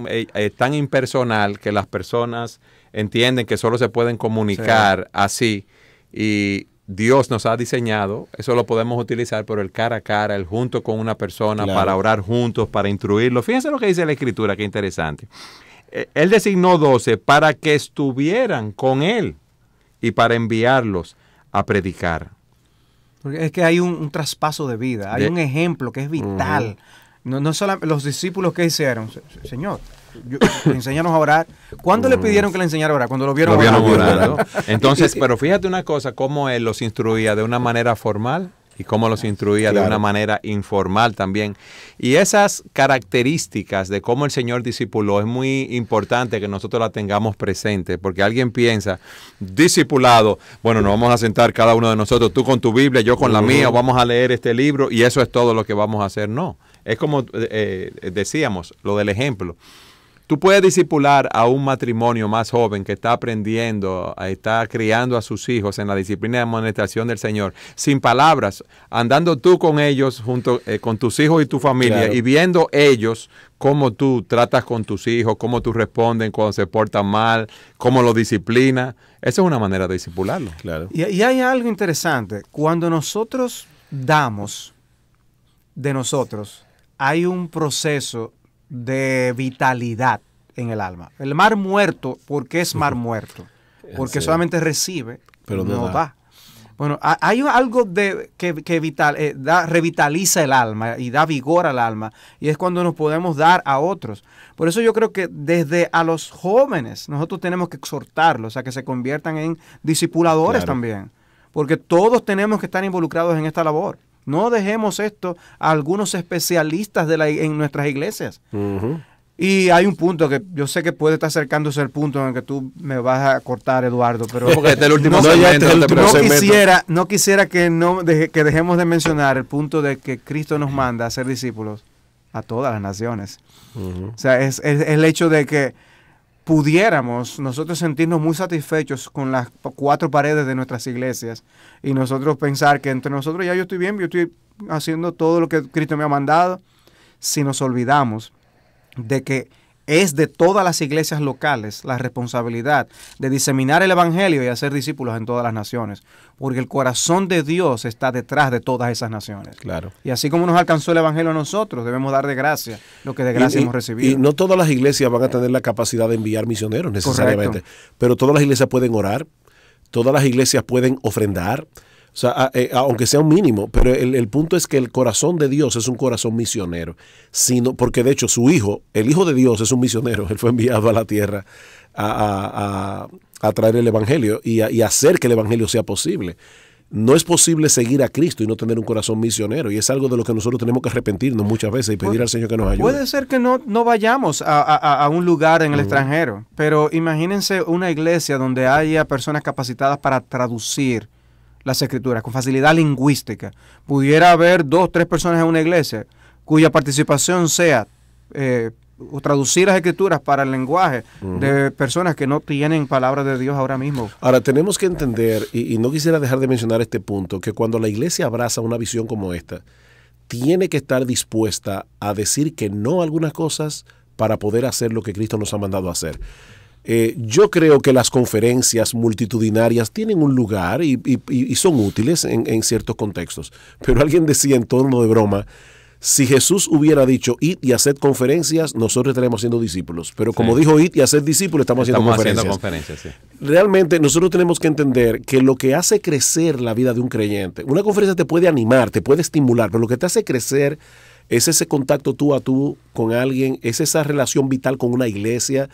tan impersonal que las personas entienden que solo se pueden comunicar así, y Dios nos ha diseñado, eso lo podemos utilizar por el cara a cara, el junto con una persona, claro, para orar juntos, para instruirlo. Fíjense lo que dice la Escritura, qué interesante. Él designó 12 para que estuvieran con él y para enviarlos a predicar. Porque es que hay un traspaso de vida, hay un ejemplo que es vital. No solamente los discípulos que hicieron, Señor, enséñanos a orar. ¿Cuándo le pidieron que le enseñara a orar? Cuando lo vieron orando. Entonces, pero fíjate una cosa, cómo él los instruía de una manera formal y cómo los instruía de una manera informal también. Y esas características de cómo el Señor discipuló es muy importante que nosotros la tengamos presente, porque alguien piensa, discipulado, bueno, nos vamos a sentar cada uno de nosotros, tú con tu Biblia, yo con la mía, vamos a leer este libro y eso es todo lo que vamos a hacer. No, es como decíamos, lo del ejemplo. Tú puedes discipular a un matrimonio más joven que está aprendiendo, está criando a sus hijos en la disciplina de administración del Señor, sin palabras, andando tú con ellos, junto con tus hijos y tu familia, claro, y viendo ellos cómo tú tratas con tus hijos, cómo tú respondes cuando se portan mal, cómo los disciplinas. Esa es una manera de discipularlo. Claro. Y hay algo interesante. Cuando nosotros damos de nosotros, hay un proceso de vitalidad en el alma. El mar muerto, ¿por qué es mar muerto? Porque solamente recibe, pero no da. Bueno, hay algo que revitaliza el alma y da vigor al alma, y es cuando nos podemos dar a otros. Por eso yo creo que desde a los jóvenes nosotros tenemos que exhortarlos a que se conviertan en discipuladores también, porque todos tenemos que estar involucrados en esta labor. No dejemos esto a algunos especialistas en nuestras iglesias. Y hay un punto que yo sé que puede estar acercándose al punto en el que tú me vas a cortar, Eduardo, pero porque este es el último no quisiera que dejemos de mencionar el punto de que Cristo nos manda a ser discípulos a todas las naciones. O sea, es el hecho de que pudiéramos nosotros sentirnos muy satisfechos con las 4 paredes de nuestras iglesias y nosotros pensar que entre nosotros ya yo estoy bien, yo estoy haciendo todo lo que Cristo me ha mandado, si nos olvidamos de que es de todas las iglesias locales la responsabilidad de diseminar el evangelio y hacer discípulos en todas las naciones, porque el corazón de Dios está detrás de todas esas naciones. Claro. Y así como nos alcanzó el evangelio a nosotros, debemos dar de gracia lo que de gracia hemos recibido. Y no todas las iglesias van a tener la capacidad de enviar misioneros necesariamente. Correcto. Pero todas las iglesias pueden orar, todas las iglesias pueden ofrendar, o sea, aunque sea un mínimo, pero el punto es que el corazón de Dios es un corazón misionero, porque de hecho su hijo, el hijo de Dios es un misionero, él fue enviado a la tierra a traer el evangelio y hacer que el evangelio sea posible. No es posible seguir a Cristo y no tener un corazón misionero, y es algo de lo que nosotros tenemos que arrepentirnos muchas veces y pedir al Señor que nos ayude. Puede ser que no vayamos a un lugar en el extranjero, pero imagínense una iglesia donde haya personas capacitadas para traducir las escrituras con facilidad lingüística. Pudiera haber 2, 3 personas en una iglesia cuya participación sea traducir las escrituras para el lenguaje de personas que no tienen palabras de Dios ahora mismo. Ahora, tenemos que entender, y no quisiera dejar de mencionar este punto, que cuando la iglesia abraza una visión como esta, tiene que estar dispuesta a decir que no a algunas cosas para poder hacer lo que Cristo nos ha mandado a hacer. Yo creo que las conferencias multitudinarias tienen un lugar y son útiles en ciertos contextos. Pero alguien decía en tono de broma, si Jesús hubiera dicho, id y haced conferencias, nosotros estaremos siendo discípulos. Pero como dijo, id y haced discípulos, estamos haciendo conferencias. Sí. Realmente nosotros tenemos que entender que lo que hace crecer la vida de un creyente, una conferencia te puede animar, te puede estimular, pero lo que te hace crecer es ese contacto tú a tú con alguien, es esa relación vital con una iglesia.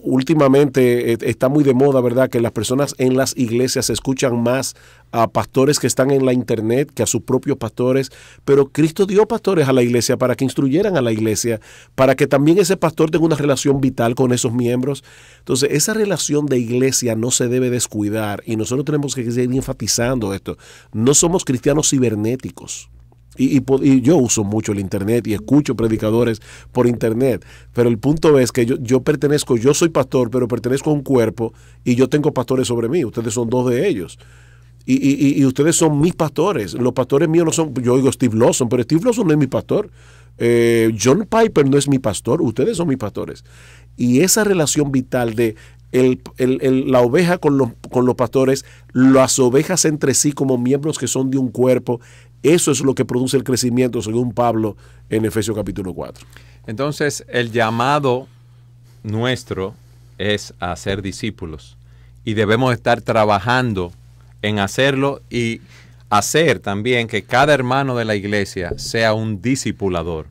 Últimamente está muy de moda, ¿verdad?, que las personas en las iglesias escuchan más a pastores que están en la internet que a sus propios pastores, pero Cristo dio pastores a la iglesia para que instruyeran a la iglesia, para que también ese pastor tenga una relación vital con esos miembros. Entonces, esa relación de iglesia no se debe descuidar y nosotros tenemos que seguir enfatizando esto. No somos cristianos cibernéticos. Y yo uso mucho el internet y escucho predicadores por internet, pero el punto es que yo soy pastor, pero pertenezco a un cuerpo y yo tengo pastores sobre mí, ustedes son 2 de ellos. Y ustedes son mis pastores. Los pastores míos no son, yo oigo Steve Lawson, pero Steve Lawson no es mi pastor. John Piper no es mi pastor, ustedes son mis pastores. Y esa relación vital de la oveja con los pastores, las ovejas entre sí como miembros que son de un cuerpo, eso es lo que produce el crecimiento, según Pablo en Efesios capítulo 4. Entonces, el llamado nuestro es a ser discípulos y debemos estar trabajando en hacerlo y hacer también que cada hermano de la iglesia sea un discipulador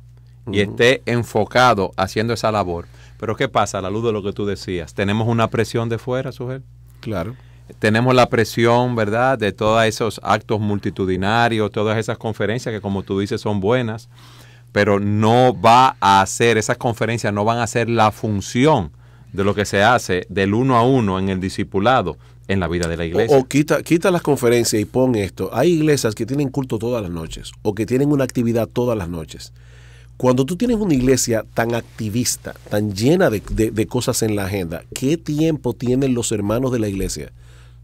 y esté enfocado haciendo esa labor. Pero ¿qué pasa a la luz de lo que tú decías? ¿Tenemos una presión de fuera, Sujel? Claro. Tenemos la presión, ¿verdad?, de todos esos actos multitudinarios, todas esas conferencias que, como tú dices, son buenas, pero no va a hacer, esas conferencias no van a hacer la función de lo que se hace del 1 a 1 en el discipulado en la vida de la iglesia. O quita las conferencias y pon esto. Hay iglesias que tienen culto todas las noches o que tienen una actividad todas las noches. Cuando tú tienes una iglesia tan activista, tan llena de cosas en la agenda, ¿qué tiempo tienen los hermanos de la iglesia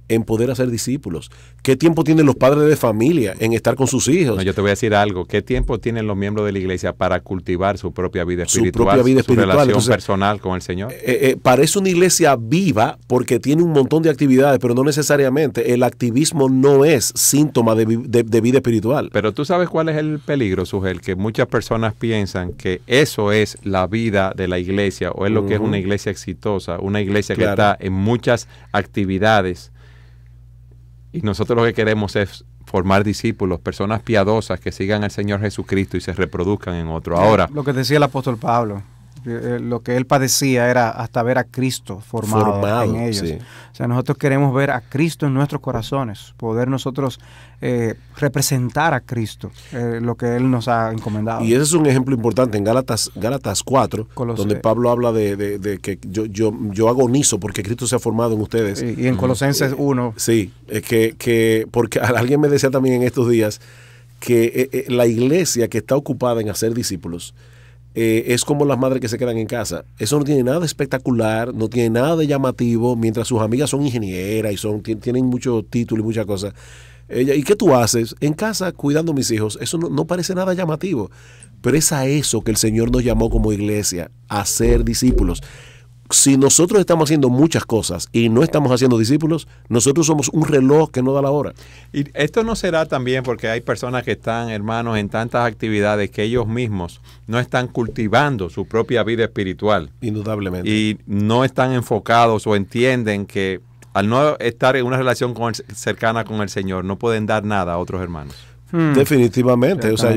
en poder hacer discípulos? ¿Qué tiempo tienen los padres de familia en estar con sus hijos? No, yo te voy a decir algo. ¿Qué tiempo tienen los miembros de la iglesia para cultivar su propia vida espiritual, su relación Entonces, personal con el Señor? Parece una iglesia viva porque tiene un montón de actividades, pero no necesariamente. El activismo no es síntoma de vida espiritual. Pero tú sabes cuál es el peligro, Sujel, que muchas personas piensan que eso es la vida de la iglesia o es lo que es una iglesia exitosa, una iglesia que está en muchas actividades. Y nosotros lo que queremos es formar discípulos, personas piadosas que sigan al Señor Jesucristo y se reproduzcan en otro. Ahora, lo que decía el apóstol Pablo, lo que él padecía era hasta ver a Cristo formado en ellos. Sí. O sea, nosotros queremos ver a Cristo en nuestros corazones, poder nosotros representar a Cristo, lo que Él nos ha encomendado. Y ese es un ejemplo importante en Gálatas 4, Colossenses. donde Pablo habla de que yo agonizo porque Cristo se ha formado en ustedes. Y en Colosenses 1. Sí, porque alguien me decía también en estos días que la iglesia que está ocupada en hacer discípulos es como las madres que se quedan en casa. Eso no tiene nada de espectacular, no tiene nada de llamativo, mientras sus amigas son ingenieras y tienen mucho título y muchas cosas. ¿Y qué tú haces? En casa cuidando a mis hijos. Eso no parece nada llamativo, pero es a eso que el Señor nos llamó como iglesia, a ser discípulos. Si nosotros estamos haciendo muchas cosas y no estamos haciendo discípulos, nosotros somos un reloj que no da la hora. y esto no será también porque hay personas que están, hermanos, en tantas actividades que ellos mismos no están cultivando su propia vida espiritual. Indudablemente. Y no están enfocados o entienden que al no estar en una relación cercana con el Señor, no pueden dar nada a otros hermanos. Definitivamente. O sea,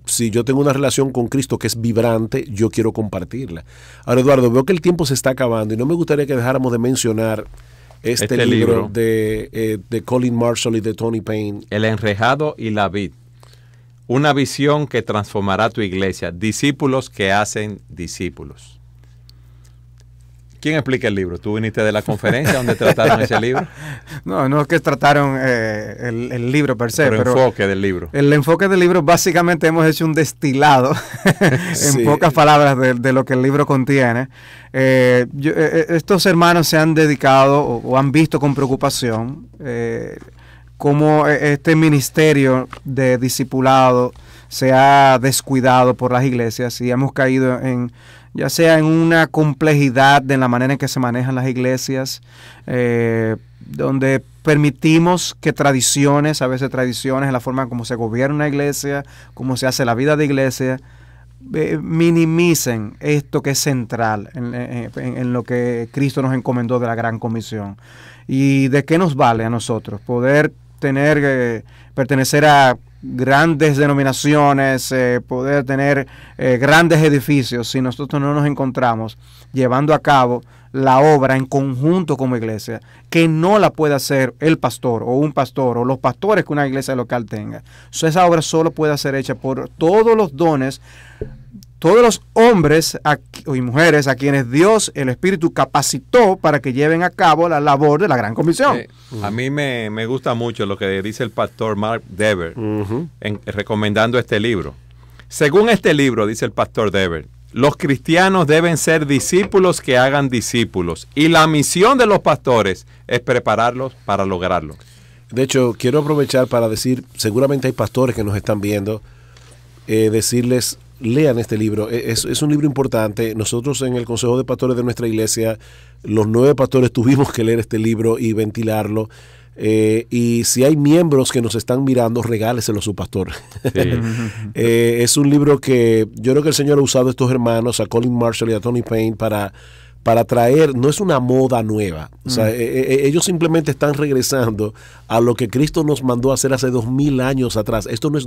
si yo tengo una relación con Cristo que es vibrante, yo quiero compartirla. Ahora, Eduardo, veo que el tiempo se está acabando y no me gustaría que dejáramos de mencionar este libro de Colin Marshall y de Tony Payne. El enrejado y la vid. Una visión que transformará tu iglesia. Discípulos que hacen discípulos. ¿Quién explica el libro? ¿Tú viniste de la conferencia donde trataron ese libro? No es que trataron el libro per se, pero enfoque del libro. El enfoque del libro, básicamente hemos hecho un destilado, en pocas palabras, de lo que el libro contiene. Estos hermanos se han dedicado o han visto con preocupación cómo este ministerio de discipulado se ha descuidado por las iglesias y hemos caído ya sea en una complejidad de la manera en que se manejan las iglesias, donde permitimos que a veces tradiciones, en la forma en cómo se gobierna una iglesia, cómo se hace la vida de iglesia, minimicen esto que es central en lo que Cristo nos encomendó de la Gran Comisión. ¿Y de qué nos vale a nosotros poder pertenecer a grandes denominaciones, poder tener grandes edificios si nosotros no nos encontramos llevando a cabo la obra en conjunto como iglesia, que no la puede hacer el pastor o un pastor o los pastores que una iglesia local tenga? Esa obra solo puede ser hecha por todos los dones, todos los hombres y mujeres a quienes Dios, el Espíritu, capacitó para que lleven a cabo la labor de la Gran Comisión. A mí me gusta mucho lo que dice el pastor Mark Dever recomendando este libro. Según este libro, dice el pastor Dever, los cristianos deben ser discípulos que hagan discípulos y la misión de los pastores es prepararlos para lograrlo. De hecho, quiero aprovechar para decir, seguramente hay pastores que nos están viendo, decirles, lean este libro, es un libro importante. Nosotros en el Consejo de Pastores de nuestra iglesia, los 9 pastores tuvimos que leer este libro y ventilarlo. Y si hay miembros que nos están mirando, regáleselo a su pastor. Sí. Es un libro que yo creo que el Señor ha usado a estos hermanos, a Colin Marshall y a Tony Payne, para traer, no es una moda nueva. O sea, ellos simplemente están regresando a lo que Cristo nos mandó a hacer hace 2000 años atrás. Esto no es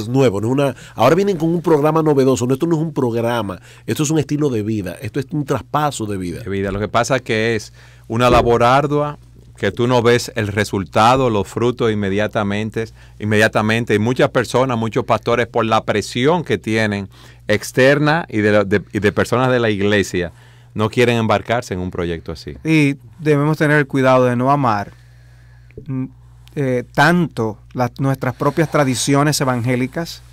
nuevo, no es ahora vienen con un programa novedoso. No, esto no es un programa, esto es un estilo de vida, esto es un traspaso de vida. Lo que pasa es que es una labor ardua, que tú no ves el resultado, los frutos inmediatamente, y muchas personas, muchos pastores, por la presión que tienen externa y de personas de la iglesia, no quieren embarcarse en un proyecto así. Y debemos tener el cuidado de no amar tanto nuestras propias tradiciones evangélicas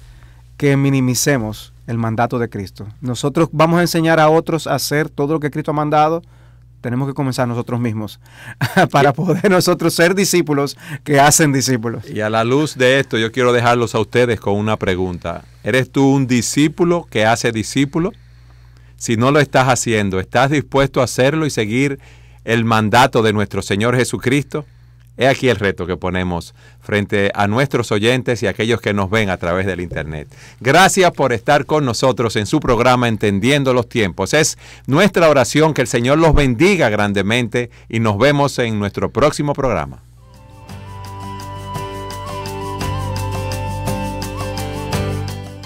que minimicemos el mandato de Cristo. Nosotros vamos a enseñar a otros a hacer todo lo que Cristo ha mandado. Tenemos que comenzar nosotros mismos para poder nosotros ser discípulos que hacen discípulos. Y a la luz de esto, yo quiero dejarlos a ustedes con una pregunta. ¿Eres tú un discípulo que hace discípulos? Si no lo estás haciendo, ¿estás dispuesto a hacerlo y seguir el mandato de nuestro Señor Jesucristo? He aquí el reto que ponemos frente a nuestros oyentes y a aquellos que nos ven a través del Internet. Gracias por estar con nosotros en su programa Entendiendo los Tiempos. Es nuestra oración que el Señor los bendiga grandemente y nos vemos en nuestro próximo programa.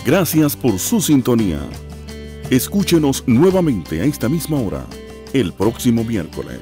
Gracias por su sintonía. Escúchenos nuevamente a esta misma hora, el próximo miércoles.